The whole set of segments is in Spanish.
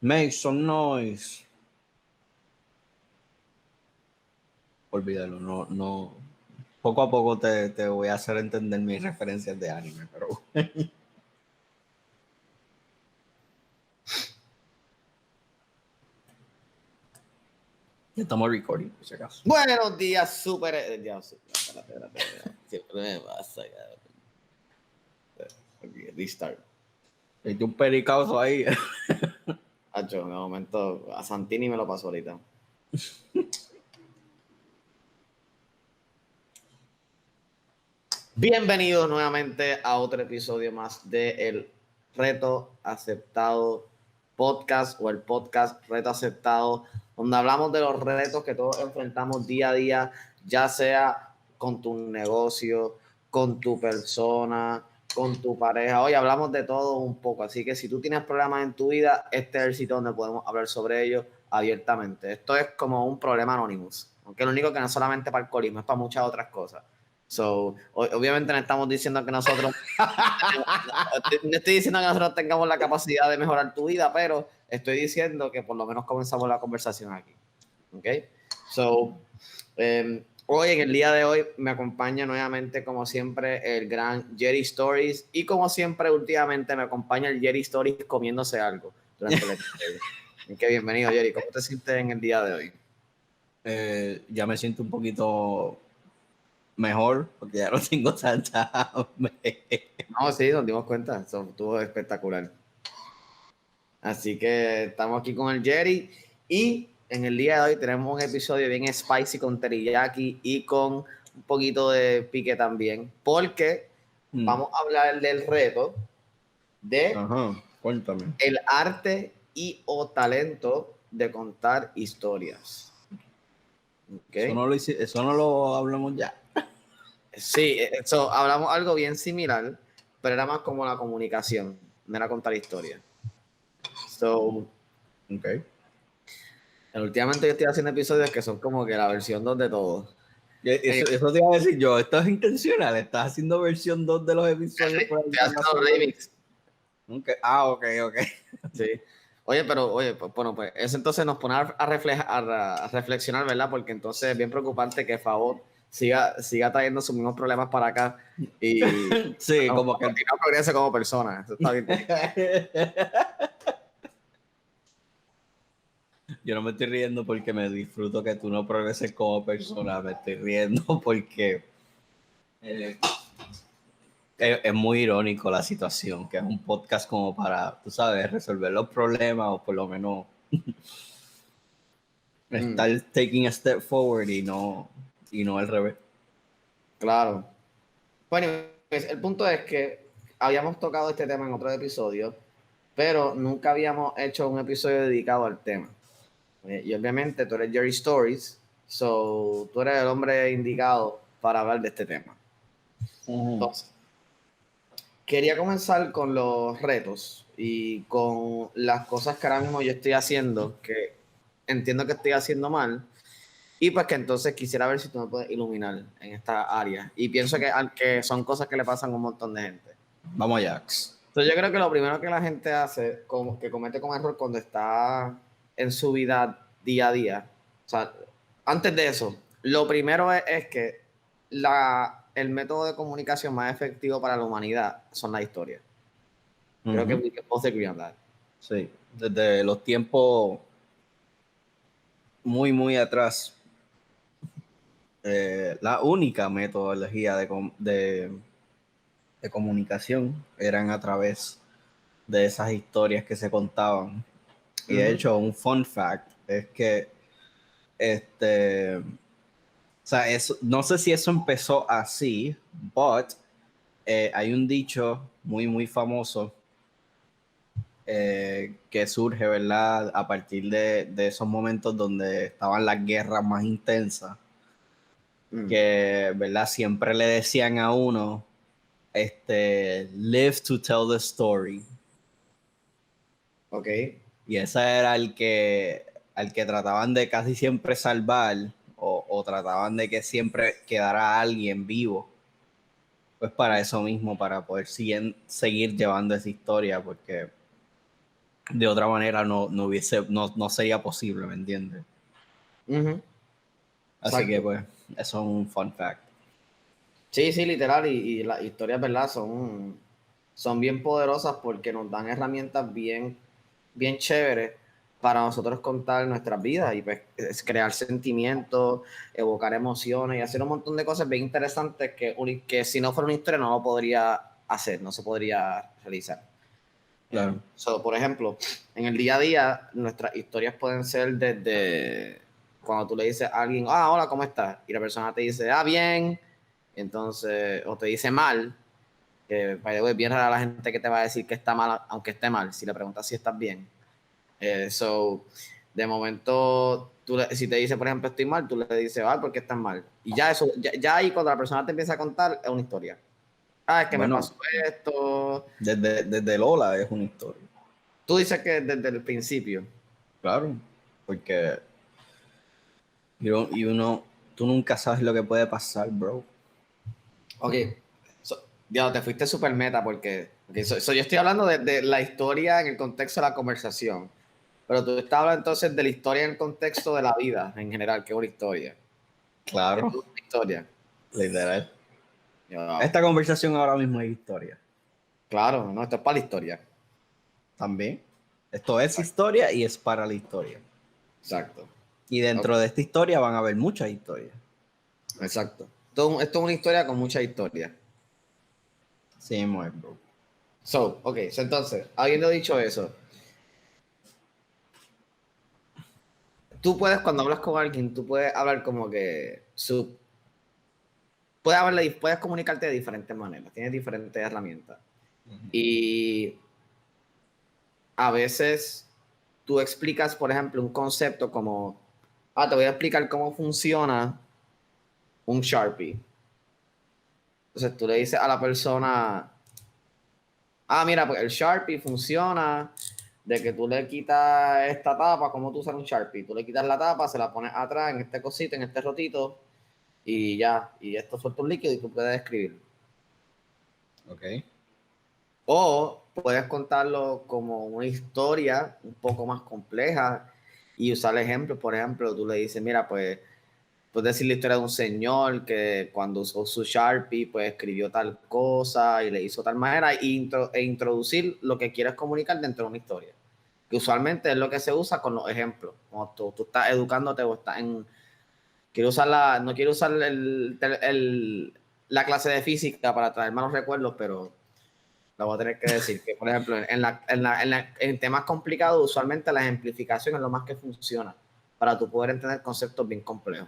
Make some noise. Olvídalo, no. Poco a poco te voy a hacer entender mis referencias de anime, pero ya estamos recording, por si acaso. Buenos días, súper. Espérate. Siempre me pasa, restart. Hay un pericauso ahí. Hacho, de momento, a Santini me lo pasó ahorita. Bienvenidos nuevamente a otro episodio más de El Reto Aceptado Podcast o el podcast Reto Aceptado, donde hablamos de los retos que todos enfrentamos día a día, ya sea con tu negocio, con tu persona, con tu pareja. Hoy hablamos de todo un poco, así que si tú tienes problemas en tu vida, este es el sitio donde podemos hablar sobre ellos abiertamente. Esto es como un problema anonymous, aunque lo único que no es solamente para alcoholismo, es para muchas otras cosas. So, obviamente no estamos diciendo que nosotros no estoy diciendo que nosotros tengamos la capacidad de mejorar tu vida, pero estoy diciendo que por lo menos comenzamos la conversación aquí. ¿Ok? So, hoy, en el día de hoy, me acompaña nuevamente, como siempre, el gran Jerry Stories, y como siempre, últimamente me acompaña el Jerry Stories comiéndose algo durante el episodio. Que bienvenido, Jerry. ¿Cómo te sientes en el día de hoy? Ya me siento un poquito mejor porque ya no tengo tanta hambre. No, sí, nos dimos cuenta. Eso estuvo espectacular. Así que estamos aquí con el Jerry y en el día de hoy tenemos un episodio bien spicy con teriyaki y con un poquito de pique también, porque vamos a hablar del reto de Cuéntame. el arte y o talento de contar historias. ¿Okay? Eso no lo hablamos ya. Sí, eso hablamos algo bien similar, pero era más como la comunicación, no era contar historias. So, Okay. últimamente yo estoy haciendo episodios que son como que la versión 2 de todo. Eso te iba a decir yo. Esto es intencional. Estás haciendo versión 2 de los episodios. Estoy haciendo remix. Okay. Ah, ok. Sí. Oye, pues, bueno, pues eso entonces nos pone a reflexionar, ¿verdad? Porque entonces es bien preocupante que Favor siga trayendo sus mismos problemas para acá y sí, como que no progrese como persona. Eso está bien. Yo no me estoy riendo porque me disfruto que tú no progreses como persona, me estoy riendo porque es muy irónico la situación, que es un podcast como para, tú sabes, resolver los problemas o por lo menos estar taking a step forward y no al revés. Claro. Bueno, pues el punto es que habíamos tocado este tema en otro episodio, pero nunca habíamos hecho un episodio dedicado al tema. Y obviamente tú eres Jerry Stories, so tú eres el hombre indicado para hablar de este tema. Entonces, quería comenzar con los retos y con las cosas que ahora mismo yo estoy haciendo, que entiendo que estoy haciendo mal, y pues que entonces quisiera ver si tú me puedes iluminar en esta área. Y pienso que son cosas que le pasan a un montón de gente. Vamos allá. Entonces yo creo que lo primero que la gente hace, como que comete como error cuando está en su vida día a día, o sea, antes de eso, lo primero es que el método de comunicación más efectivo para la humanidad son las historias. Creo que we can both agree on that. Sí, desde los tiempos muy atrás, la única metodología de comunicación eran a través de esas historias que se contaban. Y de hecho, un fun fact es que o sea, no sé si eso empezó así, but hay un dicho muy famoso que surge, ¿verdad? A partir de esos momentos donde estaban las guerras más intensas, que, ¿verdad? Siempre le decían a uno, live to tell the story. Ok. Y ese era al que trataban de casi siempre salvar o trataban de que siempre quedara alguien vivo. Pues para eso mismo, para poder seguir llevando esa historia, porque de otra manera no sería posible, ¿me entiendes? Ujú. Así Exacto. que pues, eso es un fun fact. Sí, sí, literal, y las historias, ¿verdad? Son bien poderosas porque nos dan herramientas bien chéveres para nosotros contar nuestras vidas y pues es crear sentimientos, evocar emociones y hacer un montón de cosas bien interesantes que si no fuera una historia no lo podría hacer, no se podría realizar. Claro. Por ejemplo, en el día a día, nuestras historias pueden ser desde cuando tú le dices a alguien, hola, ¿cómo estás? Y la persona te dice, bien, entonces, o te dice mal, que by the way, es bien rara la gente que te va a decir que está mal, aunque esté mal, si le preguntas si estás bien. De momento, si te dice, por ejemplo, estoy mal, tú le dices, ¿por qué estás mal? Y ya ahí cuando la persona te empieza a contar, es una historia. Es que me Bueno, pasó esto. desde Lola es una historia. Tú dices que desde el principio. Claro, porque tú nunca sabes lo que puede pasar, bro. Ok, te fuiste super meta porque yo estoy hablando de la historia en el contexto de la conversación, pero tú estás hablando entonces de la historia en el contexto de la vida en general, que es una historia. Claro, Esto es una historia. literal. Wow. Esta conversación ahora mismo es historia. Claro, no, esto es para la historia. También. Esto es Exacto. historia y es para la historia. Exacto. Y Ok, dentro de esta historia van a haber muchas historias. exacto. Esto es una historia con mucha historia. Sí, muy bro. Entonces, habiendo dicho eso, tú puedes, cuando hablas con alguien, tú puedes hablar como que puedes comunicarte de diferentes maneras, tienes diferentes herramientas. Y a veces tú explicas, por ejemplo, un concepto como, te voy a explicar cómo funciona un Sharpie. Entonces tú le dices a la persona, mira, pues el Sharpie funciona de que tú le quitas esta tapa, como tú usas un Sharpie. Tú le quitas la tapa, se la pones atrás en este cosito, en este rotito, y ya, y esto suelta un líquido y tú puedes escribir. Ok. O puedes contarlo como una historia un poco más compleja y usar ejemplos. Por ejemplo, tú le dices, mira, pues, puedes decir la historia de un señor que cuando usó su Sharpie, pues escribió tal cosa y le hizo tal manera e introducir lo que quieres comunicar dentro de una historia. Que usualmente es lo que se usa con los ejemplos. Cuando tú estás educándote o estás en... no quiero usar la clase de física para traer malos recuerdos, pero lo voy a tener que decir, que por ejemplo, en temas complicados, usualmente la ejemplificación es lo más que funciona para tú poder entender conceptos bien complejos.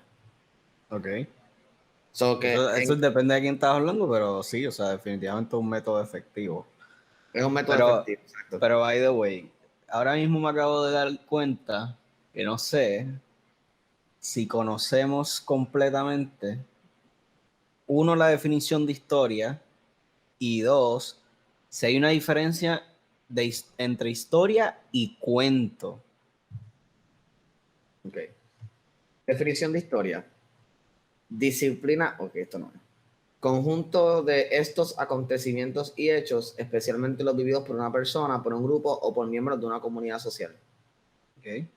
Ok. Que Eso depende de quién estás hablando, pero sí, o sea, definitivamente es un método efectivo. es un método Pero, efectivo, exacto. pero by the way, ahora mismo me acabo de dar cuenta que no sé si conocemos completamente, uno, la definición de historia y dos, si hay una diferencia entre historia y cuento. Ok. Definición de historia. Disciplina, ok, esto no es. Conjunto de estos acontecimientos y hechos, especialmente los vividos por una persona, por un grupo o por miembros de una comunidad social. Okay.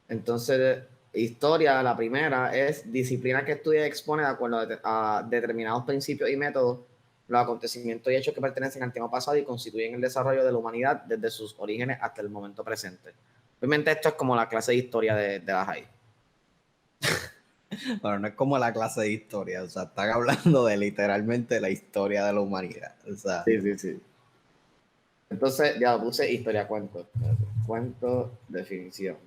Entonces, historia, la primera, es disciplina que estudia y expone de acuerdo a determinados principios y métodos los acontecimientos y hechos que pertenecen al tiempo pasado y constituyen el desarrollo de la humanidad desde sus orígenes hasta el momento presente. Obviamente esto es como la clase de historia de la high. Bueno, no es como la clase de historia, o sea, están hablando de literalmente la historia de la humanidad. O sea, Sí, sí, sí. Entonces, ya puse historia, cuento. Cuento, definición.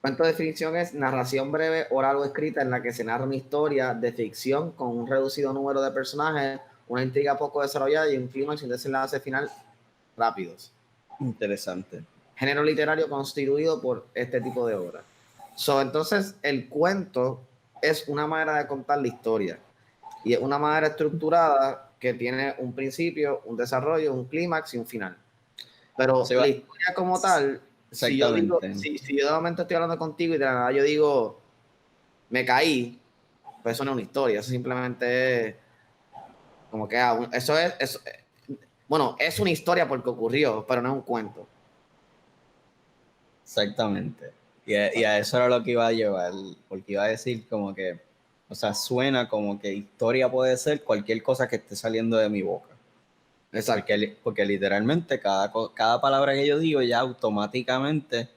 Cuento de definición es narración breve, oral o escrita en la que se narra una historia de ficción con un reducido número de personajes, una intriga poco desarrollada y un clima sin desenlace final rápidos. interesante. Género literario constituido por este tipo de obras. Entonces, el cuento es una manera de contar la historia y es una manera estructurada que tiene un principio, un desarrollo, un clímax y un final. Pero Se la va, historia como tal, si yo digo, exactamente. si yo de momento estoy hablando contigo y de la nada yo digo, me caí, pues eso no es una historia, eso simplemente es como que eso es, Bueno, es una historia porque ocurrió, pero no es un cuento. Exactamente. Y a eso era lo que iba a llevar, porque iba a decir como que, o sea, suena como que historia puede ser cualquier cosa que esté saliendo de mi boca. Exacto. Porque literalmente cada palabra que yo digo ya automáticamente,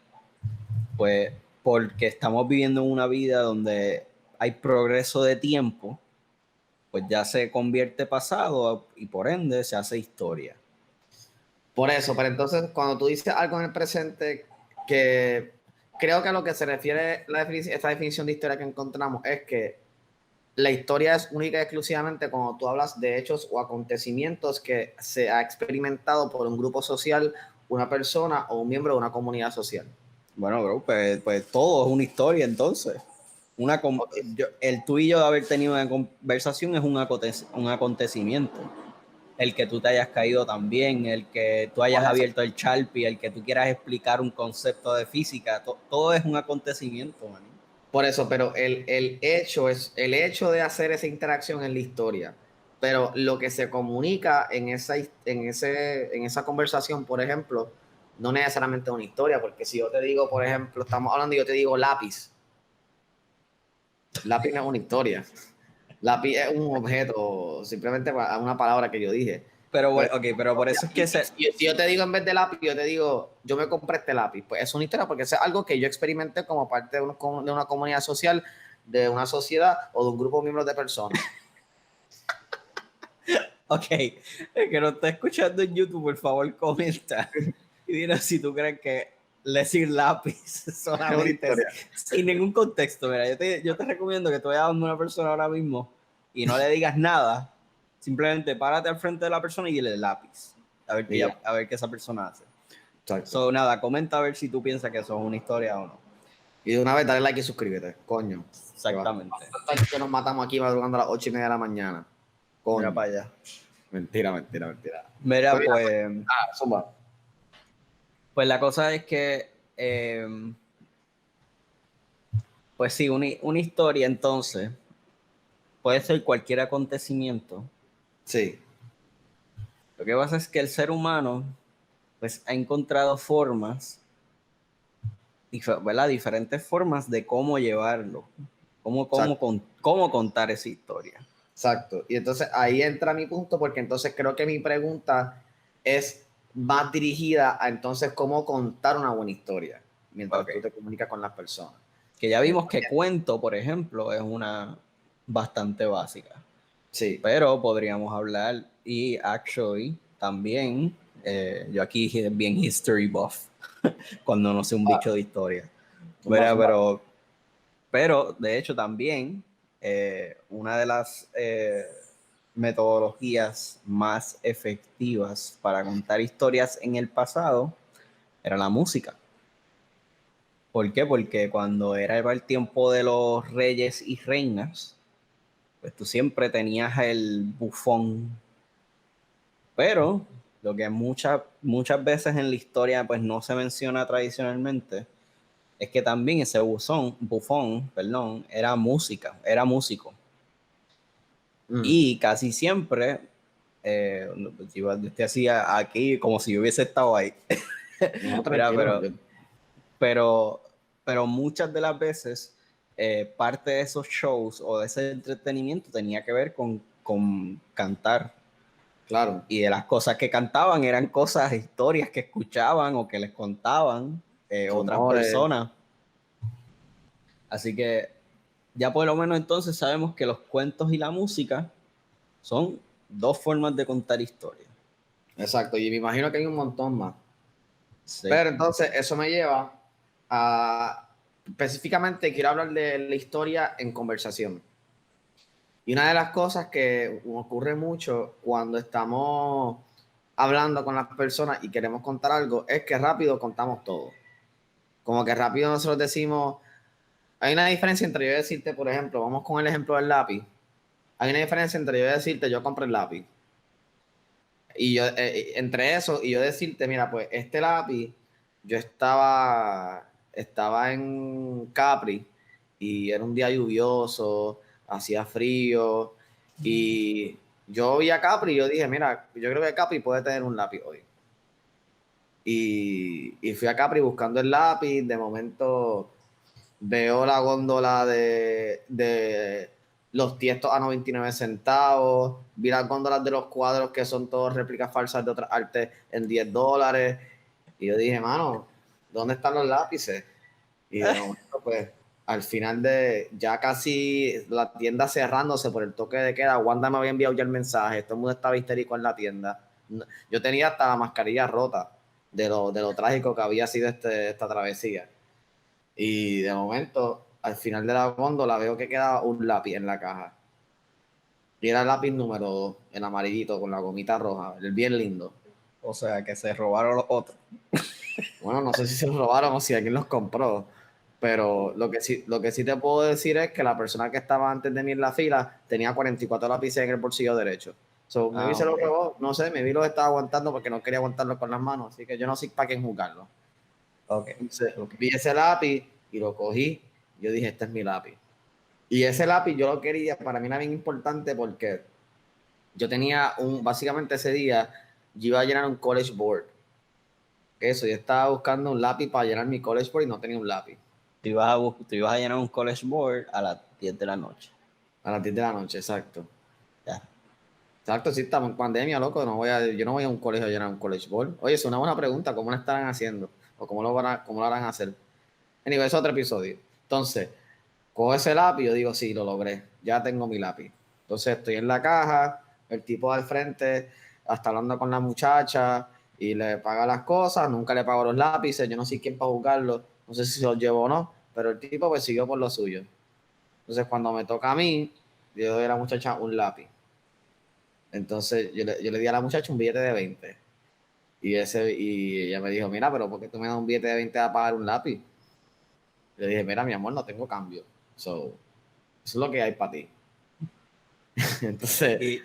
pues porque estamos viviendo una vida donde hay progreso de tiempo, pues ya se convierte pasado y por ende se hace historia. Por eso, pero entonces cuando tú dices algo en el presente, que creo que a lo que se refiere esta definición de historia que encontramos es que la historia es única y exclusivamente cuando tú hablas de hechos o acontecimientos que se ha experimentado por un grupo social, una persona o un miembro de una comunidad social. Bueno, bro, pues todo es una historia entonces. Okay. El tú y yo de haber tenido una conversación es un acontecimiento. El que tú te hayas caído también, el que tú hayas abierto el Sharpie, el que tú quieras explicar un concepto de física, todo es un acontecimiento, man. Por eso, pero el hecho de hacer esa interacción en la historia. Pero lo que se comunica en esa conversación, por ejemplo, no necesariamente es una historia, porque si yo te digo, por ejemplo, estamos hablando y yo te digo lápiz, lápiz no es una historia. Lápiz es un objeto, simplemente una palabra que yo dije. Pero Pero, bueno, ok, pero por eso es que si yo te digo en vez de lápiz, yo te digo, yo me compré este lápiz, pues es una historia porque es algo que yo experimenté como parte de una comunidad social, de una sociedad o de un grupo de miembros de personas. ok, el que no está escuchando en YouTube, por favor, comenta y dinos si tú crees que decir lápiz solamente sin ningún contexto. Mira, yo te recomiendo que tú vayas a una persona ahora mismo y no le digas nada, simplemente párate al frente de la persona y dile lápiz, a ver qué esa persona hace. So, nada, comenta a ver si tú piensas que eso es una historia o no. Y de una vez dale like y suscríbete, coño. Exactamente. Que nos matamos aquí madrugando a las 8:30 de la mañana. Coño. Mira para allá. Mentira. Mira, Zumba. pues la cosa es que, pues sí, una historia entonces puede ser cualquier acontecimiento. Sí. Lo que pasa es que el ser humano, pues, ha encontrado formas, ¿verdad? Diferentes formas de cómo llevarlo, cómo contar esa historia. Exacto. Y entonces ahí entra mi punto, porque entonces creo que mi pregunta es más dirigida a entonces cómo contar una buena historia mientras tú te comunicas con las personas. Que ya vimos que cuento, por ejemplo, es una bastante básica. Sí. Pero podríamos hablar y actually también, yo aquí bien history buff, cuando no sé un bicho de historia. Pero de hecho también una de las metodologías más efectivas para contar historias en el pasado era la música. ¿Por qué? Porque cuando era el tiempo de los reyes y reinas, pues tú siempre tenías el bufón. Pero lo que muchas veces en la historia pues no se menciona tradicionalmente es que también ese bufón, era músico. Y casi siempre, yo estoy así aquí como si yo hubiese estado ahí. No, Mira, tranquilo. pero muchas de las veces parte de esos shows o de ese entretenimiento tenía que ver con cantar. Claro. Y de las cosas que cantaban eran cosas, historias que escuchaban o que les contaban otras personas. Así que ya por lo menos entonces sabemos que los cuentos y la música son dos formas de contar historias. Exacto. Y me imagino que hay un montón más. Sí. Pero entonces eso me lleva a, específicamente quiero hablar de la historia en conversación. Y una de las cosas que ocurre mucho cuando estamos hablando con las personas y queremos contar algo es que rápido contamos todo. Como que rápido nosotros decimos, hay una diferencia entre yo decirte, por ejemplo, vamos con el ejemplo del lápiz. Hay una diferencia entre yo decirte, yo compré el lápiz. Y yo, entre eso y yo decirte, mira, pues este lápiz, yo estaba en Capri y era un día lluvioso, hacía frío y yo vi a Capri y yo dije, mira, yo creo que Capri puede tener un lápiz hoy. Y fui a Capri buscando el lápiz, de momento veo la góndola de los tiestos a 99 centavos, vi las góndolas de los cuadros que son todos réplicas falsas de otras artes en $10. Y yo dije, mano, ¿dónde están los lápices? Y de momento, pues, al final de ya casi la tienda cerrándose por el toque de queda, Wanda me había enviado ya el mensaje, todo el mundo estaba histérico en la tienda. Yo tenía hasta la mascarilla rota de lo trágico que había sido esta travesía. Y de momento, al final de la góndola, veo que queda un lápiz en la caja. Y era el lápiz número 2, el amarillito con la gomita roja, el bien lindo. O sea, que se robaron los otros. Bueno, no sé si se los robaron o si alguien los compró, pero lo que sí te puedo decir es que la persona que estaba antes de mí en la fila tenía 44 lápices en el bolsillo derecho. So, maybe se los Okay. robó, no sé, maybe los estaba aguantando porque no quería aguantarlos con las manos, así que yo no sé para qué jugarlo. Okay. Entonces, Okay. vi ese lápiz y lo cogí, yo dije, este es mi lápiz. Y ese lápiz yo lo quería, para mí era bien importante porque yo tenía básicamente ese día, yo iba a llenar un college board. Eso, yo estaba buscando un lápiz para llenar mi college board y no tenía un lápiz. Tú ibas a llenar un college board a las 10 de la noche. A las 10 de la noche, exacto. Ya. Exacto, sí, estamos en pandemia, loco. Yo no voy a un colegio a llenar un college board. Oye, es una buena pregunta. ¿Cómo lo estarán haciendo? ¿O cómo lo harán hacer? Anyway, es otro episodio. Entonces, cojo ese lápiz y yo digo, sí, lo logré. Ya tengo mi lápiz. Entonces, estoy en la caja, el tipo al frente está hablando con la muchacha y le paga las cosas. Nunca le pago los lápices. Yo no sé quién para jugarlos. No sé si se los llevo o no. Pero el tipo pues siguió por lo suyo. Entonces, cuando me toca a mí, yo doy a la muchacha un lápiz. Entonces, yo le di a la muchacha un billete de 20. Y ella me dijo, mira, pero ¿por qué tú me das un billete de 20 a pagar un lápiz? Le dije, mira, mi amor, no tengo cambio. So, eso es lo que hay para ti. entonces, Y,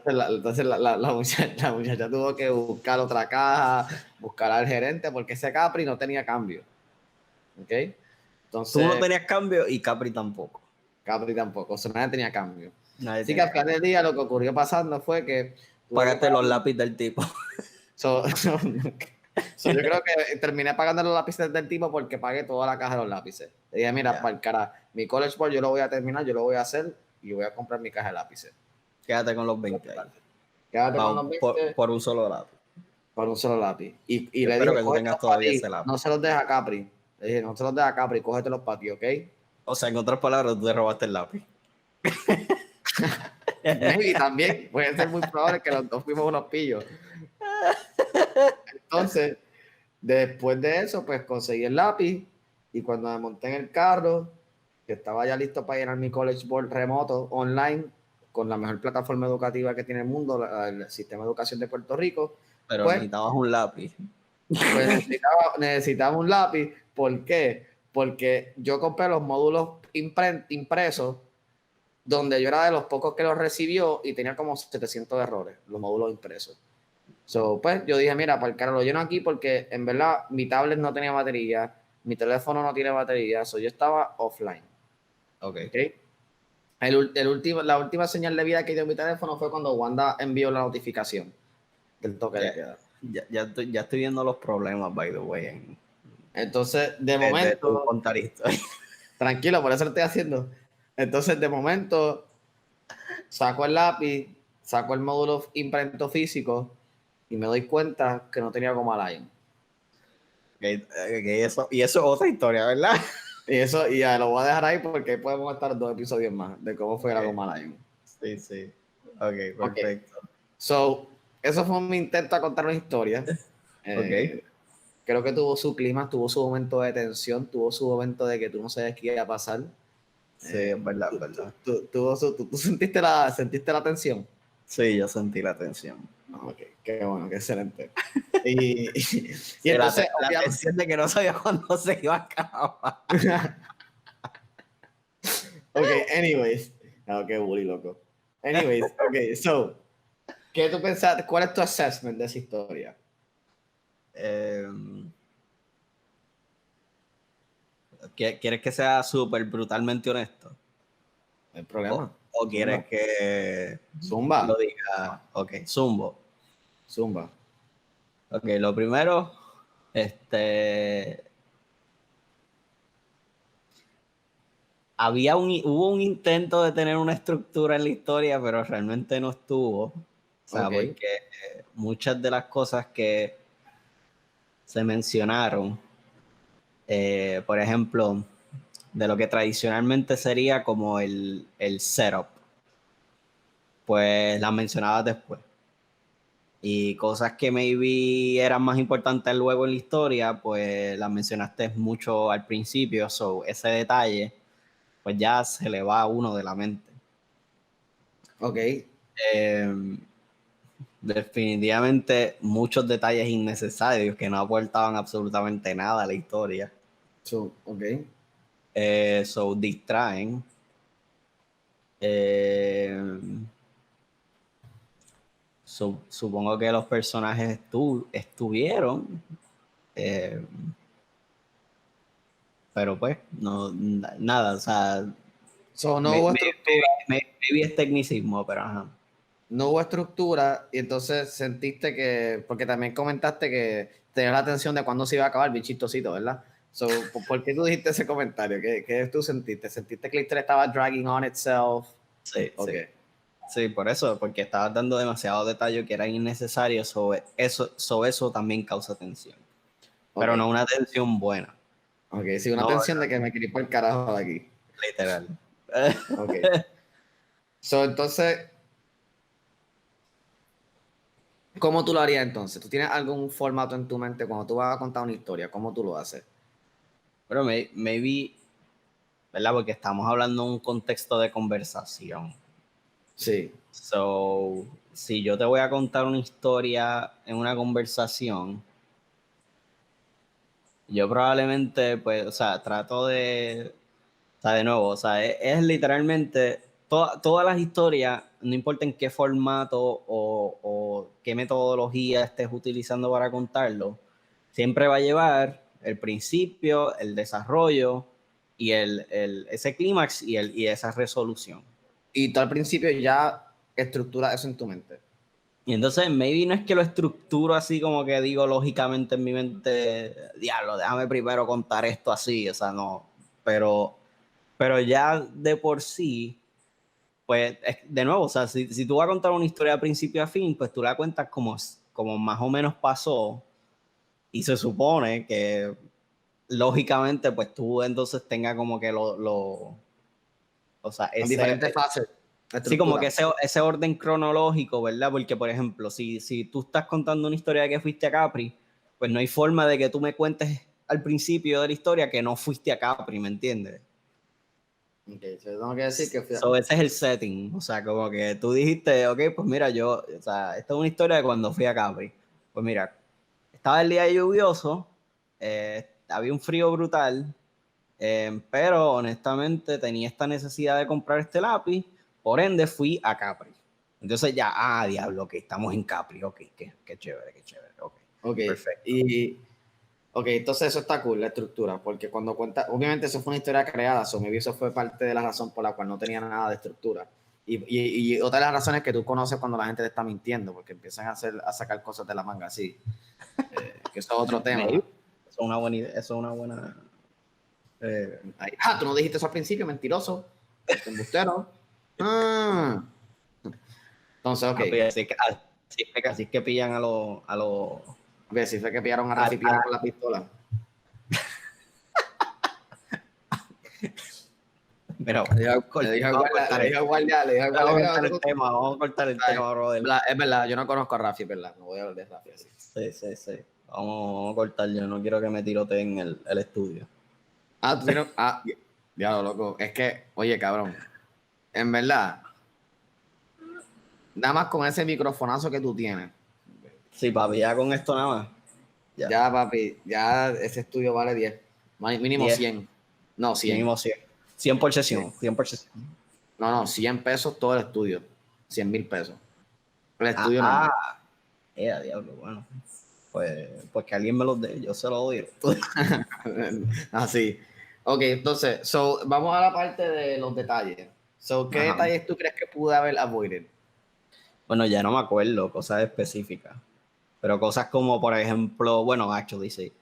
la muchacha tuvo que buscar otra caja, buscar al gerente, porque ese Capri no tenía cambio. ¿Ok? tú no Entonces, tenías cambio y Capri tampoco. Capri tampoco, o sea, nadie tenía cambio. Nadie Así que al tenía final cambio. del día lo que ocurrió pasando fue que tuve que Págate pagar. los lápices del tipo. Yo creo que terminé pagando los lápices del tipo porque pagué toda la caja de los lápices. Le dije, mira, Ya. para el cara, mi college board yo lo voy a terminar, yo lo voy a hacer y voy a comprar mi caja de lápices. Quédate con los 20 ahí. Quédate con Vamos, los 20 por un solo lápiz. para un solo lápiz. Y Yo le espero dije, que tú tengas cógetelos para todavía ese ti, lápiz. no se los dejes a Capri. Le dije, no se los dejes a Capri, cógetelos para ti, ¿ok? O sea, en otras palabras, tú te robaste el lápiz. Maybe también, puede ser muy probable que los dos fuimos unos pillos. Entonces, después de eso, pues conseguí el lápiz y cuando me monté en el carro, que estaba ya listo para llenar mi college board remoto online con la mejor plataforma educativa que tiene el mundo, el Sistema de Educación de Puerto Rico, Pero pues, necesitabas un lápiz. pues necesitaba un lápiz. ¿Por qué? Porque yo compré los módulos impresos donde yo era de los pocos que los recibió y tenía como 700 errores, los módulos impresos. So, pues yo dije, mira, para el carro lo lleno aquí porque en verdad mi tablet no tenía batería, mi teléfono no tiene batería, so yo estaba offline. Ok. ¿Okay? La última señal de vida que dio mi teléfono fue cuando Wanda envió la notificación del toque de Ya, queda. ya estoy viendo los problemas, by the way, Entonces, de de tu momento, contar historia. tranquilo, por eso lo estoy haciendo. Entonces, de momento, saco el lápiz, saco el módulo imprento físico y me doy cuenta que no tenía goma Lion. Y eso es otra historia, ¿verdad? Y eso, y ya lo voy a dejar ahí porque ahí podemos estar 2 episodios más de cómo fue la Okay. goma Lion. Sí, sí. Ok, Ok, perfecto. so, eso fue mi intento a contar una historia. Ok. Creo que tuvo su clima, tuvo su momento de tensión, tuvo su momento de que tú no sabes qué iba a pasar. Sí, es verdad, es verdad. Tú sentiste la tensión. Sí, yo sentí la tensión. Ok, qué bueno, qué excelente. Y, y Sí, entonces, la obviamente, tensión de que no sabía cuándo se iba a acabar. ok, anyways. No, qué bully, loco. Anyways, ok, so, ¿qué tú pensaste? ¿Cuál es tu assessment de esa historia? Em, ¿Quieres que sea súper brutalmente honesto? No hay problema. o quieres que Zumba. lo diga? Ok, zumba. Ok, lo primero, hubo un intento de tener una estructura en la historia, pero realmente no estuvo. O sea, porque muchas de las cosas que se mencionaron, por ejemplo, de lo que tradicionalmente sería como el setup, pues las mencionabas después. Y cosas que maybe eran más importantes luego en la historia, pues las mencionaste mucho al principio, so ese detalle, pues ya se le va a uno de la mente. Ok. Definitivamente muchos detalles innecesarios que no aportaban absolutamente nada a la historia. Ok. So distraen. Supongo que los personajes estuvieron, pero pues no nada, o sea, No hubo estructura. maybe es tecnicismo, pero ajá. No hubo estructura y entonces sentiste que, porque también comentaste que tenías la atención de cuándo se iba a acabar bien chistosito, ¿verdad? ¿Por qué tú dijiste ese comentario? ¿Qué tú sentiste? ¿Sentiste que la historia estaba dragging on itself? Sí, Okay. Sí, por eso, porque estabas dando demasiados detalles que eran innecesarios, sobre eso también causa tensión. Pero no una tensión buena. Ok, sí, una tensión de que me quería por el carajo de aquí. Literal. Ok. Entonces, ¿cómo tú lo harías entonces? ¿Tú tienes algún formato en tu mente cuando tú vas a contar una historia? ¿Cómo tú lo haces? Pero maybe, ¿verdad? Porque estamos hablando en un contexto de conversación. Sí. So, si yo te voy a contar una historia en una conversación, yo probablemente, pues, o sea, trato de, o sea, de nuevo, o sea, es literalmente todas las historias, no importa en qué formato o qué metodología estés utilizando para contarlo, siempre va a llevar el principio, el desarrollo y ese clímax y esa resolución. Y tú al principio ya estructuras eso en tu mente. Y entonces, maybe no es que lo estructuro así como que digo lógicamente en mi mente, diablo, déjame primero contar esto así, o sea, no, pero ya de por sí, pues, de nuevo, o sea, si tú vas a contar una historia de principio a fin, pues tú la cuentas como más o menos pasó y se supone que lógicamente, pues tú entonces tenga como que o sea, En diferentes fases. sí, como Estructura. que ese orden cronológico, ¿verdad? Porque, por ejemplo, si tú estás contando una historia de que fuiste a Capri, pues no hay forma de que tú me cuentes al principio de la historia que no fuiste a Capri, ¿me entiendes? Okay, tengo que decir que Ese es el setting, o sea, como que tú dijiste, ok, pues mira, o sea, esta es una historia de cuando fui a Capri. Pues mira, estaba el día lluvioso, había un frío brutal, pero honestamente tenía esta necesidad de comprar este lápiz, por ende fui a Capri. Entonces ya, diablo, ok, estamos en Capri, ok, qué chévere, ok, perfecto. Entonces eso está cool, la estructura, porque cuando cuenta, obviamente eso fue una historia creada, eso fue parte de la razón por la cual no tenía nada de estructura. Y otra de las razones que tú conoces cuando la gente te está mintiendo, porque empiezan a sacar cosas de la manga así, que eso es otro tema. Eso es una buena idea, eso es una buena... Tú no dijiste eso al principio, mentiroso, embustero. Entonces, ok. Así es que pillan a los... A ver, si fue que pillaron a Rafi Pina con la pistola. Mira, Le dije al guardia, vamos a cortar el tema, brother. Es verdad, yo no conozco a Rafi, es verdad. No voy a hablar de Rafi así. Sí. Vamos a cortar, yo no quiero que me tiroteen el estudio. Tú tienes. Diablo, loco. Es que, oye, cabrón. En verdad, nada más con ese microfonazo que tú tienes. Sí, papi, ya con esto nada más. Ya, papi, ya ese estudio vale 10. Mínimo 10. 100. No, 100. Mínimo 100. 100 por sesión. 100 por sesión. No, 100 pesos todo el estudio. 100,000 pesos. El estudio normal. Diablo, bueno. Pues que alguien me los dé, yo se lo doy. Así. Ok, entonces, vamos a la parte de los detalles. So, ¿qué Ajá. detalles tú crees que pude haber avoided? Bueno, ya no me acuerdo, cosas específicas. Pero cosas como, por ejemplo, bueno, actually sí.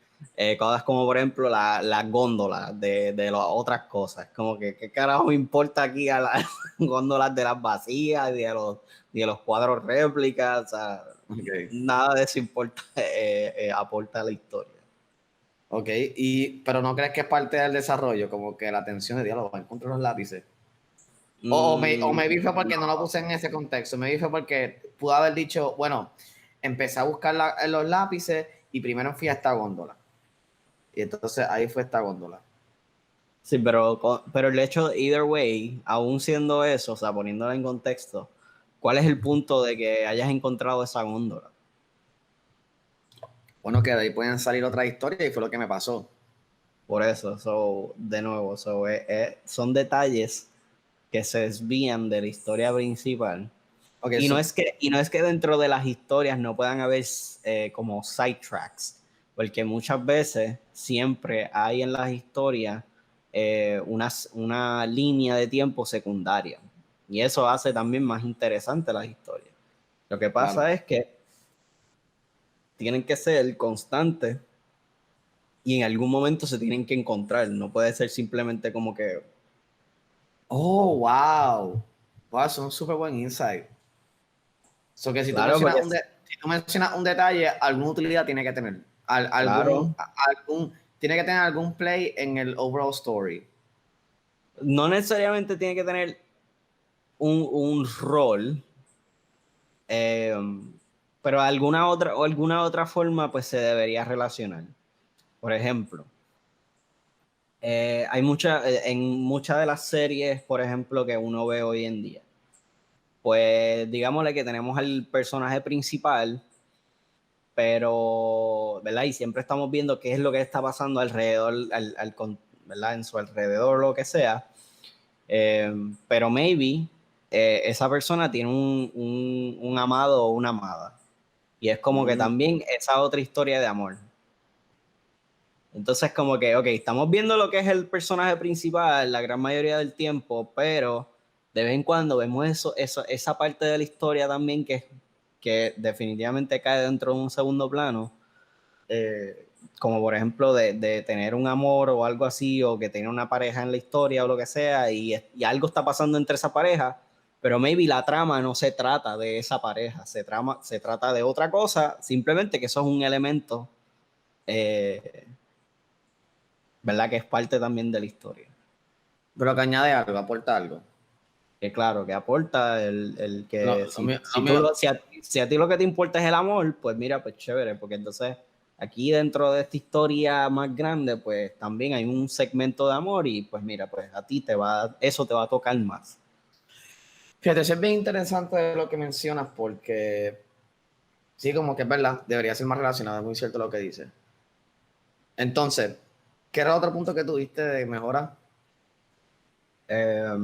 Cosas como, por ejemplo, las góndolas de las otras cosas. Como que, ¿qué carajo me importa aquí a las góndolas de las vacías y de los cuadros réplicas? O sea, Okay. nada de eso importa, aporta a la historia. Ok, pero ¿no crees que es parte del desarrollo? Como que la atención de diálogo, va a encontrar los lápices. O me fue porque no lo puse en ese contexto. Me fue porque pude haber dicho, bueno, empecé a buscar los lápices y primero fui a esta góndola. Y entonces ahí fue esta góndola. Sí, pero el hecho, either way, aún siendo eso, o sea, poniéndola en contexto, ¿cuál es el punto de que hayas encontrado esa góndola? Bueno, que de ahí pueden salir otras historias y fue lo que me pasó. Por eso, de nuevo, son detalles que se desvían de la historia principal. Ok, Y no es que dentro de las historias no puedan haber como sidetracks, porque muchas veces siempre hay en las historias una línea de tiempo secundaria. Y eso hace también más interesante las historias. Lo que claro. pasa es que tienen que ser constantes y en algún momento se tienen que encontrar. No puede ser simplemente como que... Oh, wow. Wow, eso es un súper buen insight. So que Claro, porque si tú mencionas un detalle, alguna utilidad tiene que tener. claro, Tiene que tener algún play en el overall story. no necesariamente tiene que tener un rol, eh, pero alguna otra forma pues se debería relacionar. Por ejemplo, en muchas de las series, por ejemplo, que uno ve hoy en día, pues digámosle que tenemos al personaje principal, pero, ¿verdad? Y siempre estamos viendo qué es lo que está pasando alrededor, ¿verdad? En su alrededor, lo que sea. Pero maybe esa persona tiene un amado o una amada. Y es como que Mm. también esa otra historia de amor. Entonces como que, ok, estamos viendo lo que es el personaje principal la gran mayoría del tiempo, pero de vez en cuando vemos esa parte de la historia también que definitivamente cae dentro de un segundo plano, como por ejemplo de tener un amor o algo así, o que tiene una pareja en la historia o lo que sea, y algo está pasando entre esa pareja, pero maybe la trama no se trata de esa pareja, se trata de otra cosa, simplemente que eso es un elemento, eh, ¿verdad? Que es parte también de la historia. Pero que añade algo, aporta algo. Que claro, que aporta el que Lo mío, si a ti lo que te importa es el amor, pues mira, pues chévere, porque entonces aquí dentro de esta historia más grande, pues también hay un segmento de amor y pues mira, pues a ti eso te va a tocar más. fíjate, eso es bien interesante lo que mencionas porque sí, como que es verdad, debería ser más relacionado, es muy cierto lo que dices. Entonces, ¿qué era el otro punto que tuviste de mejora? Eh,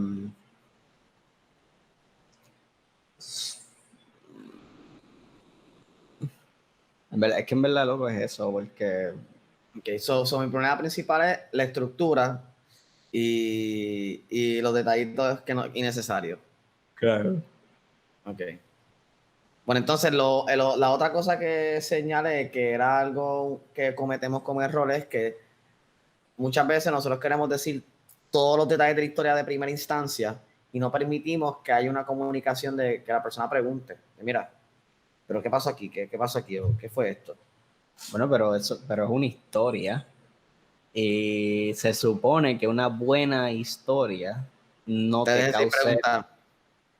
es que en verdad loco es eso, porque Ok, mi problema principal es la estructura y los detallitos que no, innecesarios. claro. Ok. Bueno, entonces la otra cosa que señalé que era algo que cometemos como error es que muchas veces nosotros queremos decir todos los detalles de la historia de primera instancia y no permitimos que haya una comunicación de que la persona pregunte, mira, pero ¿qué pasó aquí? ¿Qué pasó aquí? ¿O qué fue esto? Bueno, pero es una historia. Y se supone que una buena historia no Te te dejes sin cause, preguntar.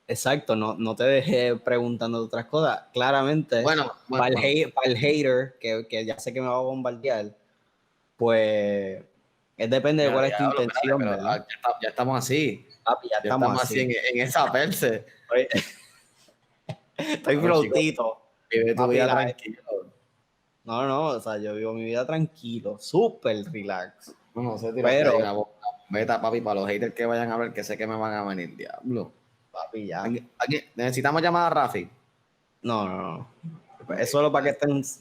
exacto, no te deje preguntando otras cosas. Claramente, Bueno. para el hater, que ya sé que me va a bombardear, pues depende de Ya, cuál es tu diablo, espérate, intención, pero ¿verdad? ya estamos así. Papi, ya Ya estamos estamos así así. en esa perse. Estoy Bueno, chicos, flautito. vive tu Papi, vida tranquilo. no, no, o sea, yo vivo mi vida tranquilo, súper relax. No, no sé, tiraste ahí Pero, una bombeta, papi, para los haters que vayan a ver, que sé que me van a venir, diablo. papi, ya. Necesitamos llamar a Rafi. No, no, no. Ok, Es solo dale.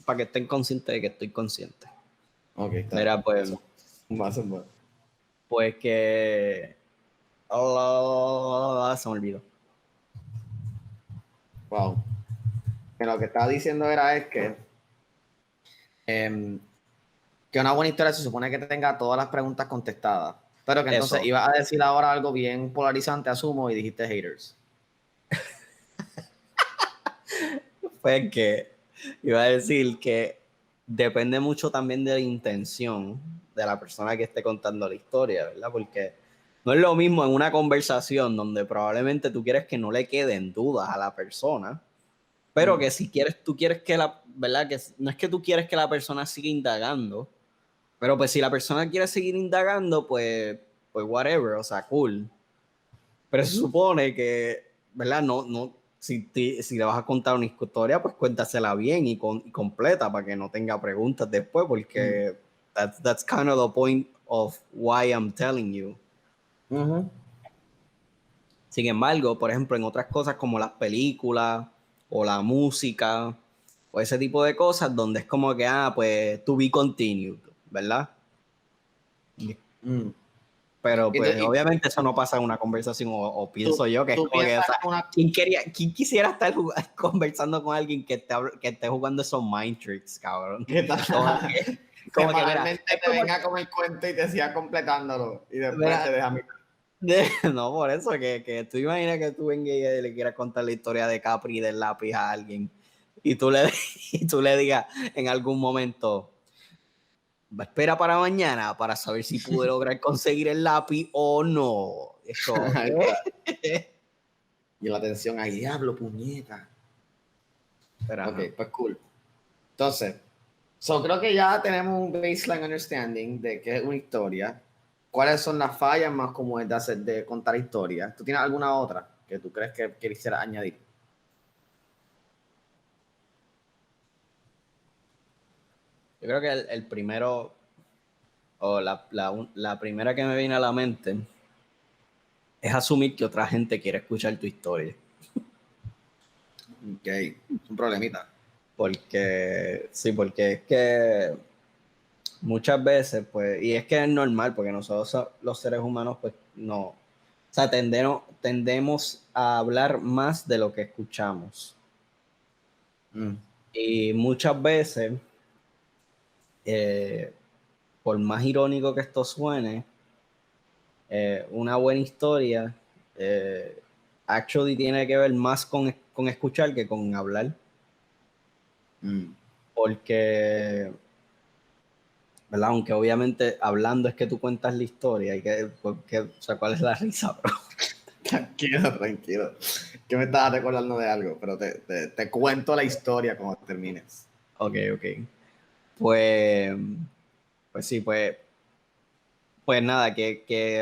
para que estén conscientes de que estoy consciente. Ok, está bien. Mira, pues, Eso. Va a ser bueno. pues que, Se me olvidó. Wow. Que lo que estaba diciendo era es que una buena historia se supone que tenga todas las preguntas contestadas. Pero que entonces Eso. ibas a decir ahora algo bien polarizante, asumo, y dijiste haters. Fue que iba a decir que depende mucho también de la intención de la persona que esté contando la historia, ¿verdad? Porque no es lo mismo en una conversación donde probablemente tú quieres que no le queden dudas a la persona, pero que si quieres, tú quieres que la, ¿verdad? Que no es que tú quieres que la persona siga indagando, pero pues si la persona quiere seguir indagando, pues whatever, o sea, cool. Pero se supone que, ¿verdad? Si le vas a contar una historia, pues cuéntasela bien y completa para que no tenga preguntas después, porque that's kind of the point of why I'm telling you. Sin embargo, por ejemplo, en otras cosas como las películas o la música o ese tipo de cosas donde es como que, pues, to be continued, ¿verdad? Pero pues obviamente eso no pasa en una conversación o pienso yo que es como que, o sea, ¿quién quisiera estar conversando con alguien que esté jugando esos mind tricks, cabrón? Como que mira, te venga con el cuento y te siga completándolo y después te deja mi... No, por eso que tú imaginas que tú vengas y le quieras contar la historia de Capri y del lápiz a alguien y tú le digas en algún momento, espera para mañana para saber si pude lograr conseguir el lápiz o no. Esto, Y la atención ahí, diablo, puñeta. Pero, ok, pues cool. Entonces, creo que ya tenemos un baseline understanding de qué es una historia. ¿Cuáles son las fallas más comunes de contar historias? ¿Tú tienes alguna otra que tú crees que quisieras añadir? yo creo que el primero, o la primera que me viene a la mente, es asumir que otra gente quiere escuchar tu historia. Ok, es un problemita. Porque es que muchas veces, pues, y es que es normal, porque nosotros los seres humanos, pues, no, o sea, tendemos a hablar más de lo que escuchamos. Y muchas veces, por más irónico que esto suene, una buena historia actually tiene que ver más con escuchar que con hablar. Porque, ¿verdad? Aunque obviamente hablando es que tú cuentas la historia y o sea, ¿cuál es la risa, bro? Tranquilo, tranquilo. Que me estabas recordando de algo, pero te cuento la historia cuando termines. Ok. Pues, pues sí, pues nada,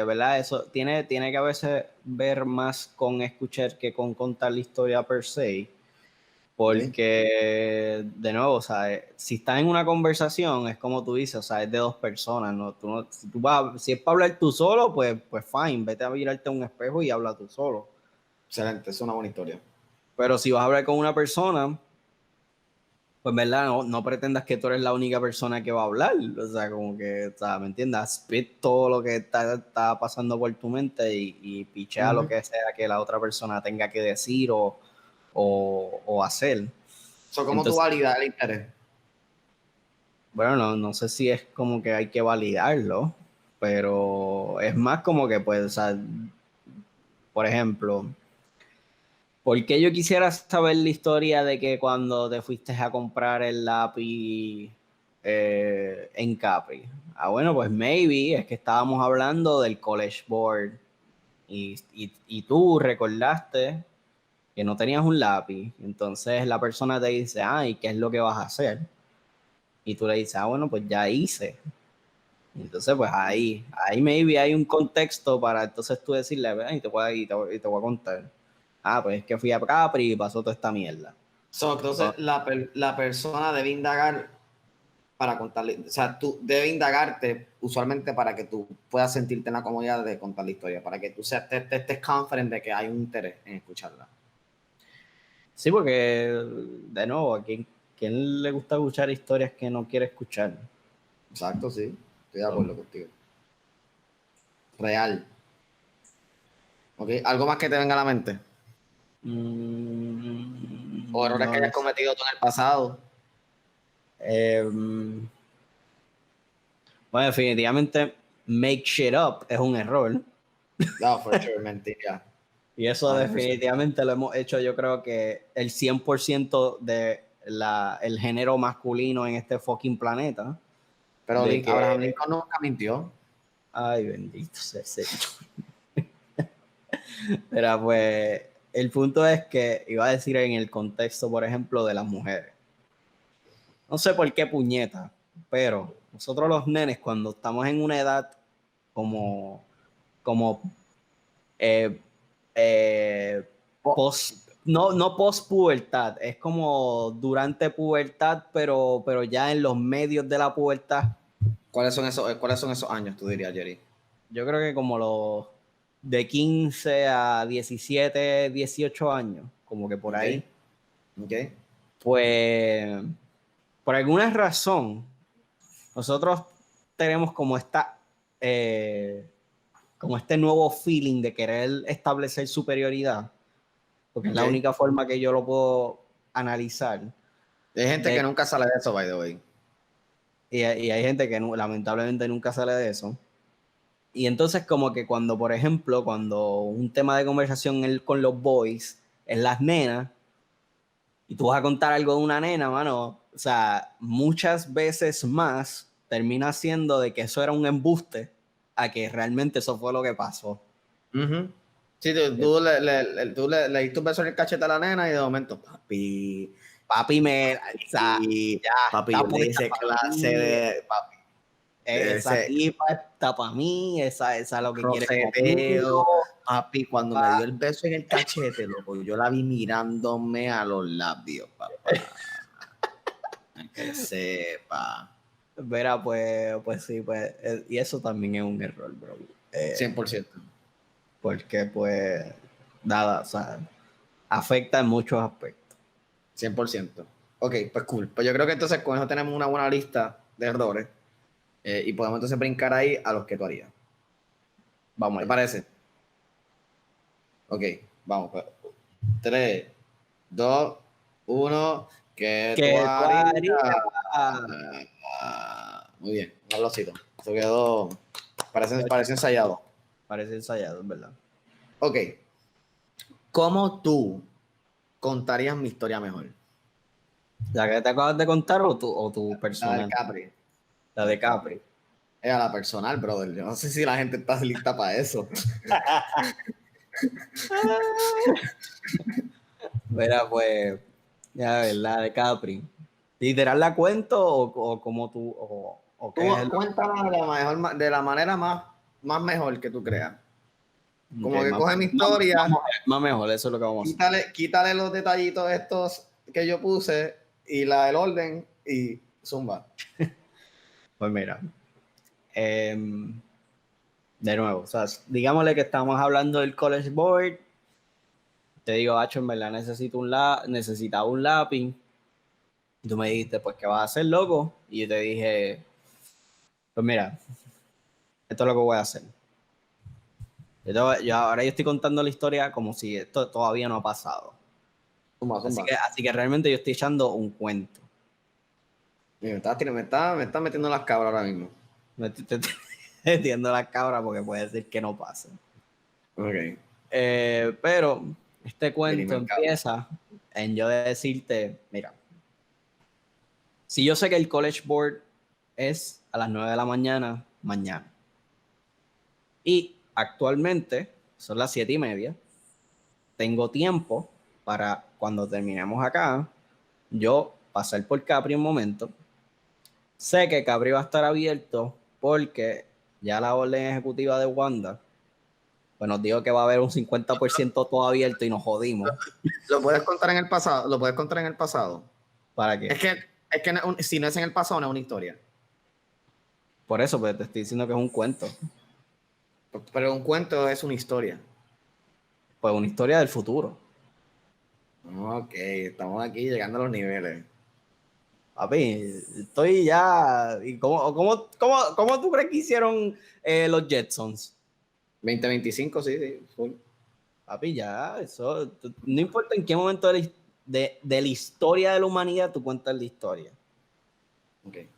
¿verdad? Eso tiene que a veces ver más con escuchar que con contar la historia per se. Porque, de nuevo, o sea, si estás en una conversación, es como tú dices, o sea, es de dos personas, ¿no? Si es para hablar tú solo, pues fine, vete a mirarte a un espejo y habla tú solo. Excelente, es una buena historia. Pero si vas a hablar con una persona, pues, ¿verdad? No pretendas que tú eres la única persona que va a hablar. O sea, como que, o sea, ¿me entiendes? Spit todo lo que está pasando por tu mente y pichea lo que sea que la otra persona tenga que decir o hacer. ¿Cómo tú Entonces, validas el interés? bueno, no sé si es como que hay que validarlo, pero es más como que, pues, o sea, por ejemplo, ¿por qué yo quisiera saber la historia de que cuando te fuiste a comprar el lápiz en Capri? Bueno, pues maybe es que estábamos hablando del College Board y tú recordaste que no tenías un lápiz. Entonces la persona te dice, ¿y qué es lo que vas a hacer? Y tú le dices, bueno, pues ya hice. Entonces, pues ahí maybe hay un contexto para entonces tú decirle, y te voy a contar. Pues es que fui a Capri y pasó toda esta mierda. Entonces, la persona debe indagar para contarle, o sea, tú debe indagarte usualmente para que tú puedas sentirte en la comodidad de contar la historia, para que tú estés confident de que hay un interés en escucharla. Sí, porque, de nuevo, ¿quién le gusta escuchar historias que no quiere escuchar? Exacto, sí, estoy de acuerdo contigo. Real. Ok, ¿algo más que te venga a la mente? ¿O errores No que hayas lo sé. cometido tú en el pasado? Bueno, definitivamente, make shit up es un error. No, for sure, mentira. Y eso 100%. definitivamente lo hemos hecho, yo creo que el 100% de el género masculino en este fucking planeta. Pero De Abraham que, Lincoln nunca mintió. ay, bendito sea el Señor. Pero pues, el punto es que iba a decir en el contexto, por ejemplo, de las mujeres. No sé por qué puñeta, pero nosotros los nenes, cuando estamos en una edad como, como eh, no post pubertad, es como durante pubertad, pero ya en los medios de la pubertad. ¿Cuáles son esos años, tú dirías, Jerry? Yo creo que como los de 15 a 17, 18 años, como que por ahí. Ok. Pues por alguna razón, nosotros tenemos como este nuevo feeling de querer establecer superioridad, porque es la única forma que yo lo puedo analizar. Hay gente que nunca sale de eso, by the way. Y hay gente que lamentablemente nunca sale de eso. Y entonces como que cuando, por ejemplo, cuando un tema de conversación con los boys es las nenas, y tú vas a contar algo de una nena, mano, o sea, muchas veces más termina siendo de que eso era un embuste a que realmente eso fue lo que pasó. Sí, tú le diste un beso en el cachete a la nena y de momento, papi, Papi, o sea, ya papi, está yo le puesta hice para clase mí, de, papi, de esa ese tipa está para mí, esa es lo que quiere roseteo, conmigo. papi, cuando me dio el beso en el cachete, loco, yo la vi mirándome a los labios, papá, que sepa. Verá, pues sí, pues, y eso también es un error, bro. 100%. Porque, pues, nada, o sea, afecta en muchos aspectos. 100%. Ok, pues cool. Pues yo creo que entonces con eso tenemos una buena lista de errores y podemos entonces brincar ahí a los que tú harías. Vamos ¿Te allá. parece? Ok, vamos. Pues. 3, 2, 1. ¿Qué tú ¿Qué tú harías? harías? Muy bien, un aplauso. Eso quedó. Parece ensayado. Parece ensayado, es verdad. Ok, ¿cómo tú contarías mi historia mejor? ¿La que te acabas de contar o tu La del personal? Capri. La de Capri. Era la personal, brother. Yo no sé si la gente está lista para eso. Mira, pues, ya ves, la de Capri. ¿Literal la cuento o como tú, o Tú qué es cuéntala de la manera más mejor que tú creas. Como ok, que coge mi historia, más mejor, eso es lo que vamos a hacer. quítale los detallitos estos que yo puse y el orden y zumba. Pues mira, de nuevo, o sea, digámosle que estamos hablando del College Board. Te digo, Hacho, en verdad necesitaba un lápiz. Y tú me dijiste, pues, ¿qué vas a hacer, loco? Y yo te dije, pues mira, esto es lo que voy a hacer. Ahora yo estoy contando la historia como si esto todavía no ha pasado. Zumba, Así zumba. que, así que realmente yo estoy echando un cuento. Me está metiendo las cabras ahora mismo. Te estoy metiendo la cabra porque puede ser que no pase. Ok. Pero este cuento Dime, cabra. empieza en yo de decirte, mira, si yo sé que el College Board es a las 9 de la mañana, mañana. Y actualmente son las 7:30. Tengo tiempo para cuando terminemos acá, yo pasar por Capri un momento. Sé que Capri va a estar abierto porque ya la orden ejecutiva de Wanda, pues nos dijo que va a haber un 50% todo abierto y nos jodimos. ¿Lo puedes contar en el pasado? ¿Lo puedes contar en el pasado? ¿Para qué? Es que si no es en el pasado, no es una historia. Por eso, pues te estoy diciendo que es un cuento. Pero un cuento es una historia. Pues una historia del futuro. Ok, estamos aquí llegando a los niveles. Papi, estoy ya. ¿Y cómo tú crees que hicieron los Jetsons? 2025, sí, sí, full. Papi, ya, eso, no importa en qué momento de la historia de la humanidad tú cuentas la historia. Okay.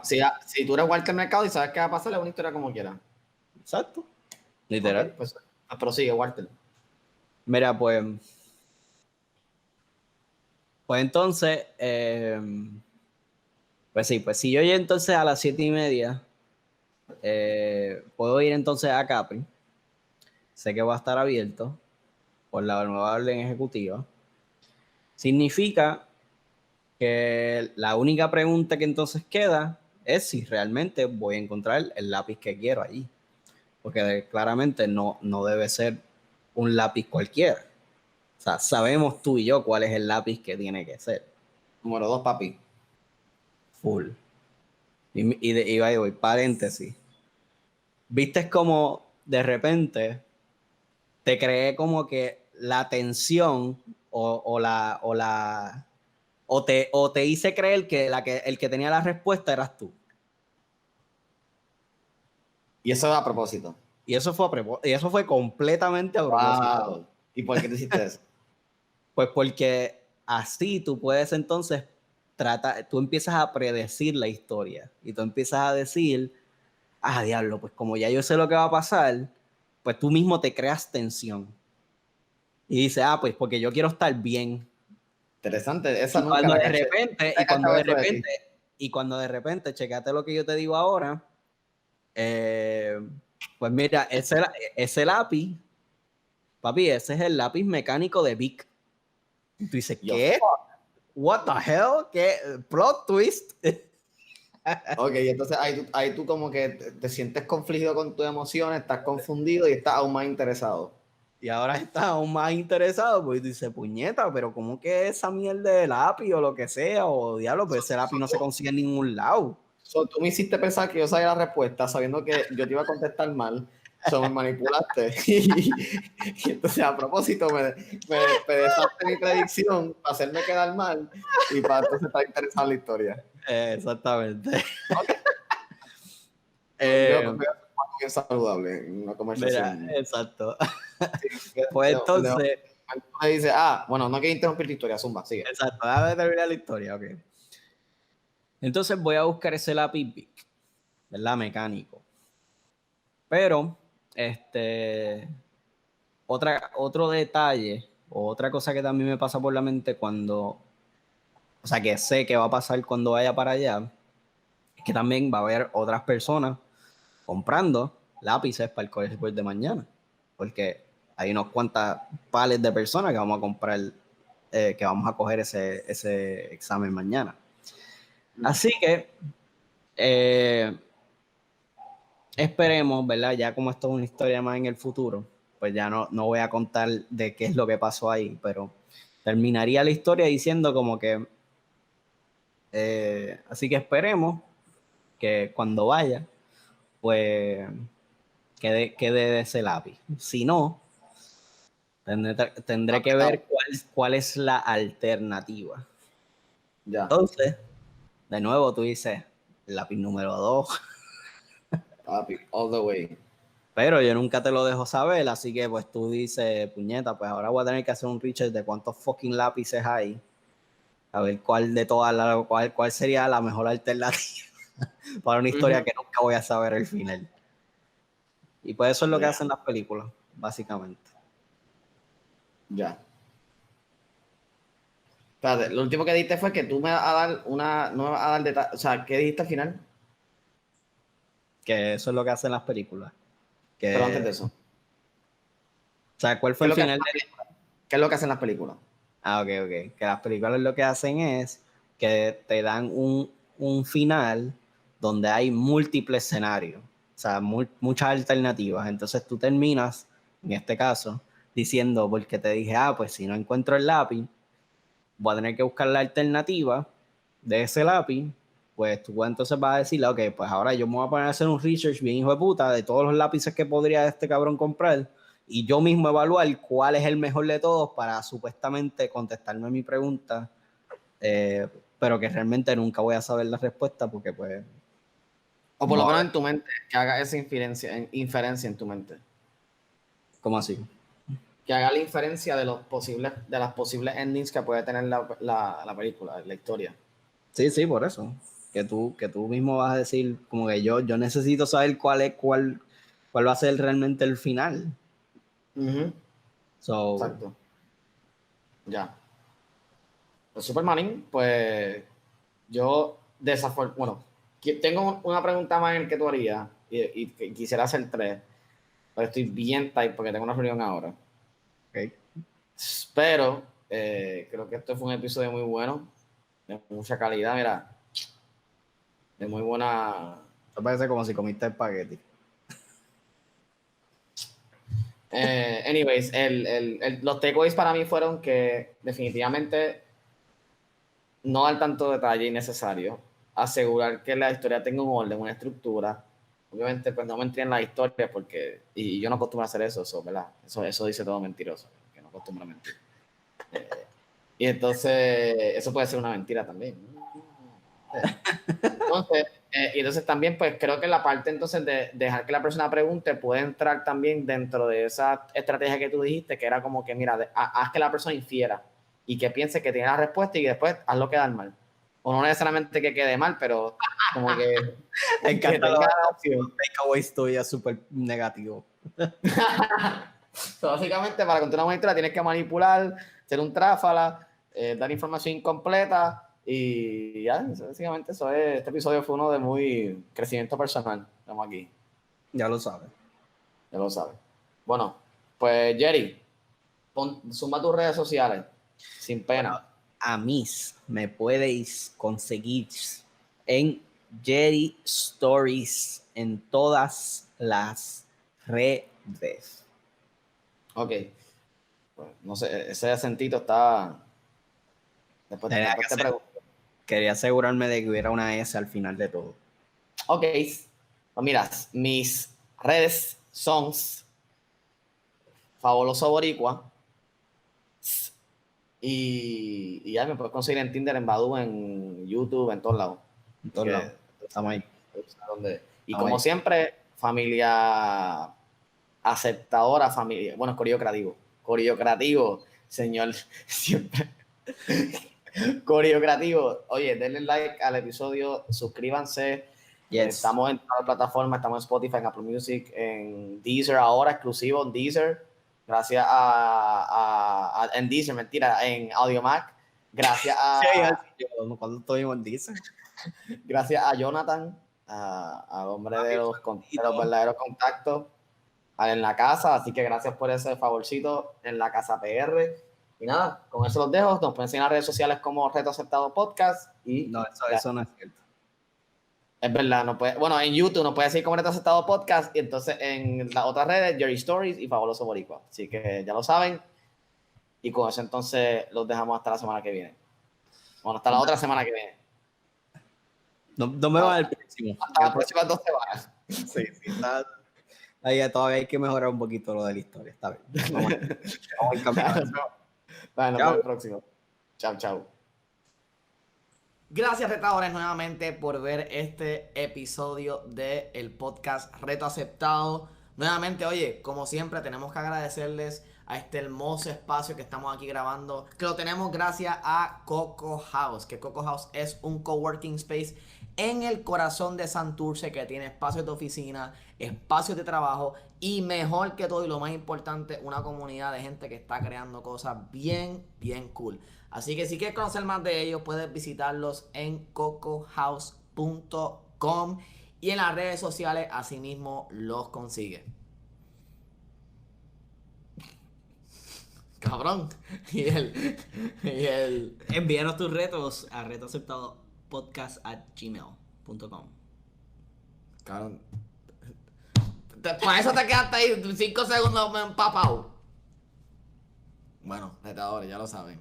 Si tú eres Walter Mercado y sabes qué va a pasar, es una historia como quiera. Exacto, literal. Okay, pues prosigue, Walter. Mira, pues entonces, pues sí, pues si yo llego entonces a las 7:30, puedo ir entonces a Capri. Sé que va a estar abierto por la nueva orden ejecutiva. Significa que la única pregunta que entonces queda es si realmente voy a encontrar el lápiz que quiero allí. Porque claramente no debe ser un lápiz cualquiera. O sea, sabemos tú y yo cuál es el lápiz que tiene que ser. Número 2, papi. Full. Y voy, paréntesis. ¿Viste como de repente te creé como que la tensión o te hice creer que el que tenía la respuesta eras tú? Y eso a propósito. Y eso fue completamente a propósito. Wow. ¿Y por qué te hiciste eso? Pues porque así tú puedes entonces tú empiezas a predecir la historia y tú empiezas a decir, diablo, pues como ya yo sé lo que va a pasar, pues tú mismo te creas tensión. Y dices, pues porque yo quiero estar bien. Interesante, esa Y nunca cuando la de caché. repente, y cuando de repente, checate lo que yo te digo ahora, pues mira, ese lápiz, papi, ese es el lápiz mecánico de Vic. Y tú dices, ¿qué? What the hell? ¿Qué? Plot twist. Ok, entonces ahí tú como que te sientes confligido con tus emociones, estás confundido y estás aún más interesado. Y ahora estás aún más interesado, pues dice, puñeta, pero ¿cómo que esa mierda de lápiz o lo que sea? O diablo, pues ese lápiz no se consigue en ningún lado. Tú me hiciste pensar que yo sabía la respuesta sabiendo que yo te iba a contestar mal. Me manipulaste. Y entonces a propósito me pedezaste mi predicción para hacerme quedar mal y para entonces estar interesado en la historia. Exactamente. Okay. Veo bien saludable en una conversación. Mira, exacto. Sí, Pues entonces, me dice, bueno, no quiero interrumpir tu historia, Zumba, sigue. exacto, déjame terminar la historia, ok. Entonces voy a buscar ese lápiz Bic, ¿verdad? Mecánico. Pero, otro detalle, o otra cosa que también me pasa por la mente o sea, que sé que va a pasar cuando vaya para allá, es que también va a haber otras personas comprando lápices para el colegio de mañana. Porque hay unos cuantas pales de personas que vamos a comprar, que vamos a coger ese examen mañana. Así que esperemos, ¿verdad? Ya como esto es una historia más en el futuro, pues ya no voy a contar de qué es lo que pasó ahí, pero terminaría la historia diciendo como que, así que esperemos que cuando vaya, pues quede de ese lápiz. Si no, tendré que ver cuál es la alternativa. Ya. Entonces, de nuevo tú dices, lápiz número 2. Papi, all the way. Pero yo nunca te lo dejo saber, así que pues tú dices, puñeta, pues ahora voy a tener que hacer un research de cuántos fucking lápices hay, a ver cuál de todas, cuál sería la mejor alternativa para una historia que nunca voy a saber el final. Y pues eso es lo que hacen las películas, básicamente. Ya. Espérate, lo último que dijiste fue que tú me vas a dar no me vas a dar detalle. O sea, ¿qué dijiste al final? Que eso es lo que hacen las películas. Pero antes de eso. O sea, ¿cuál fue el final de ¿Qué es lo que hacen las películas? ok. Que las películas lo que hacen es que te dan un final donde hay múltiples escenarios, o sea, muchas alternativas. Entonces tú terminas, en este caso, diciendo, porque te dije, pues si no encuentro el lápiz, voy a tener que buscar la alternativa de ese lápiz. Pues tú entonces vas a decirle, ok, pues ahora yo me voy a poner a hacer un research bien hijo de puta de todos los lápices que podría este cabrón comprar y yo mismo evaluar cuál es el mejor de todos para supuestamente contestarme mi pregunta, pero que realmente nunca voy a saber la respuesta porque pues... O por lo menos en tu mente, que haga esa inferencia en tu mente. ¿Cómo así? que haga la inferencia de las posibles endings que puede tener la película, la historia. Sí, por eso. Que tú mismo vas a decir, como que yo necesito saber cuál va a ser realmente el final. So, Exacto. Ya. Los Supermanin, pues yo bueno, tengo una pregunta más en el que tú harías y quisiera hacer 3, pero estoy bien tight porque tengo una reunión ahora. okay. Pero creo que esto fue un episodio muy bueno, de mucha calidad, mira, de muy buena... Esto parece como si comiste espagueti. Anyways, los takeaways para mí fueron que definitivamente no dar tanto detalle innecesario, asegurar que la historia tenga un orden, una estructura. Obviamente, pues no mentir en la historia porque, y yo no acostumbro a hacer eso, ¿verdad? Eso dice todo mentiroso, que no acostumbro a mentir. Y entonces, eso puede ser una mentira también. Entonces, y entonces también, pues creo que la parte entonces de dejar que la persona pregunte puede entrar también dentro de esa estrategia que tú dijiste, que era como que, mira, haz que la persona infiera y que piense que tiene la respuesta y después hazlo quedar mal. O no necesariamente que quede mal, pero como que, Me encanta tenga la los opción. takeaways tuyos súper negativo. So, básicamente, para contar una historia tienes que manipular, ser un tráfala, dar información incompleta y ya, básicamente eso es. Este episodio fue uno de muy crecimiento personal. Estamos aquí, Ya lo sabes. ya lo sabes. Bueno, pues Jerry, suma tus redes sociales, sin pena. Bueno, a mí me podéis conseguir en Jerry Stories en todas las redes. Ok, pues, no sé, ese acentito está... Después te pregunto. Quería asegurarme de que hubiera una S al final de todo. Ok, pues mira, mis redes son Fabuloso Boricua. Y ya me puedes conseguir en Tinder, en Badoo, en YouTube, en todos lados. En todos lados. Estamos ahí. Y como siempre, familia aceptadora, familia, bueno, coreocrativo, señor, siempre. Coreocrativo. Oye, denle like al episodio, suscríbanse. Yes. Estamos en todas las plataformas, estamos en Spotify, en Apple Music, en Deezer ahora, exclusivo en Deezer. Gracias en Deezer, mentira, en Audiomack. Gracias a... Cuando estuvimos en Deezer. Gracias a Jonathan, al hombre de los verdaderos contactos en la casa. Así que gracias por ese favorcito en la casa PR. Y nada, con eso los dejo. Nos pueden seguir en las redes sociales como Reto Aceptado Podcast. Y no, eso no es cierto. Es verdad, no puede, bueno, en YouTube nos puede seguir como Reto Aceptado Podcast. Y entonces en las otras redes, Jerry Stories y Fabuloso Boricua. Así que ya lo saben. Y con eso entonces los dejamos hasta la semana que viene. Bueno, hasta la otra semana que viene. No me va el próximo. Hasta las próximas 2 semanas. Sí, ahí todavía hay que mejorar un poquito lo de la historia. Está bien. Vamos a cambiar. Bueno, nos vemos el próximo. Chao, chao. Gracias, retadores, nuevamente por ver este episodio del podcast Reto Aceptado. Nuevamente, oye, como siempre, tenemos que agradecerles a este hermoso espacio que estamos aquí grabando, que lo tenemos gracias a Coco House, que Coco House es un coworking space en el corazón de Santurce que tiene espacios de oficina, espacios de trabajo y mejor que todo y lo más importante, una comunidad de gente que está creando cosas bien, bien cool. Así que si quieres conocer más de ellos, puedes visitarlos en cocohouse.com y en las redes sociales asimismo los consigues. Cabrón. Y el... Envíanos tus retos a retoaceptadopodcast@gmail.com. Cabrón. Con eso te quedaste ahí 5 segundos empapado. Bueno, retadores, ya lo saben.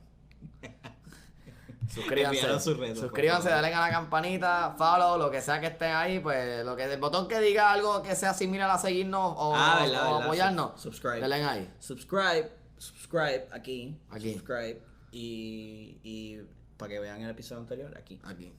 Suscríbanse, dale a la campanita, follow, lo que sea que estén ahí, pues el botón que diga algo que sea similar a seguirnos o apoyarnos, Subscribe. denle ahí. Subscribe aquí. Aquí. Subscribe y para que vean el episodio anterior aquí. Aquí.